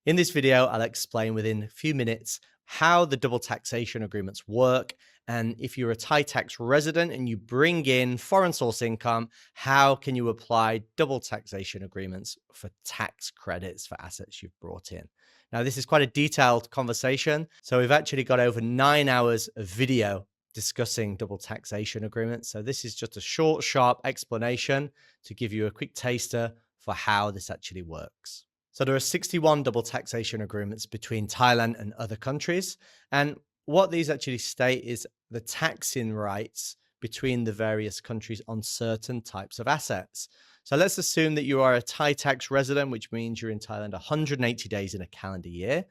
In this video, I'll explain within a few minutes how the double taxation agreements work. And if you're a Thai tax resident and you bring in foreign source income, how can you apply double taxation agreements for tax credits for assets you've brought in? Now, this is quite a detailed conversation. So we've actually got over 9 hours of video discussing double taxation agreements. So this is just a short, sharp explanation to give you a quick taster for how this actually works. So there are 61 double taxation agreements between Thailand and other countries. And what these actually state is the taxing rights between the various countries on certain types of assets. So let's assume that you are a Thai tax resident, which means you're in Thailand 180 days in a calendar year.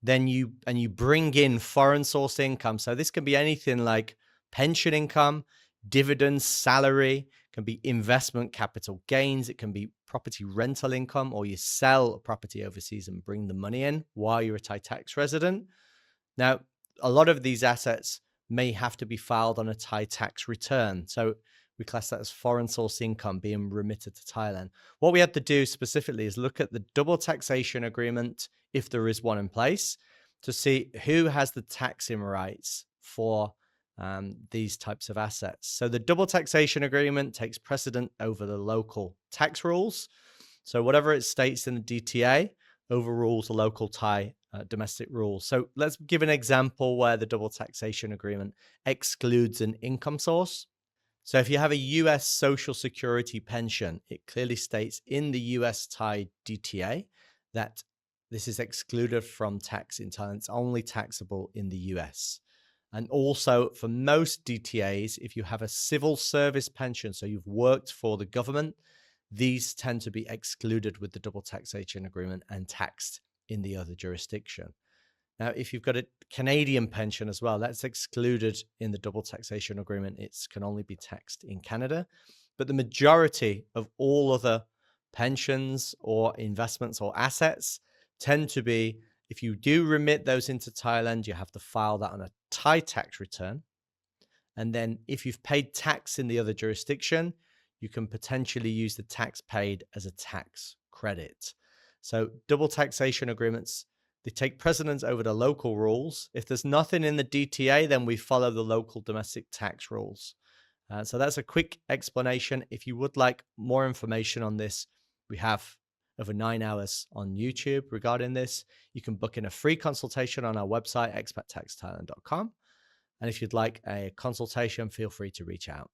Then you bring in foreign source income. So this can be anything like pension income, dividends, salary, can be investment capital gains. It can be property rental income, or you sell a property overseas and bring the money in while you're a Thai tax resident. Now, a lot of these assets may have to be filed on a Thai tax return. So we class that as foreign source income being remitted to Thailand. What we have to do specifically is look at the double taxation agreement, if there is one in place, to see who has the taxing rights for these types of assets. So the double taxation agreement takes precedent over the local tax rules. So whatever it states in the DTA overrules the local Thai domestic rules. So let's give an example where the double taxation agreement excludes an income source. So if you have a US Social Security pension, it clearly states in the US Thai DTA that this is excluded from tax in Thailand. It's only taxable in the US. And also for most DTAs, if you have a civil service pension, so you've worked for the government, these tend to be excluded with the double taxation agreement and taxed in the other jurisdiction. Now, if you've got a Canadian pension as well, that's excluded in the double taxation agreement. It can only be taxed in Canada. But the majority of all other pensions or investments or assets tend to be, if you do remit those into Thailand, you have to file that on a Thai tax return. And then if you've paid tax in the other jurisdiction, you can potentially use the tax paid as a tax credit. So double taxation agreements, they take precedence over the local rules. If there's nothing in the DTA, then we follow the local domestic tax rules. So that's a quick explanation. If you would like more information on this, we have over 9 hours on YouTube regarding this. You can book in a free consultation on our website, expattaxthailand.com. And if you'd like a consultation, feel free to reach out.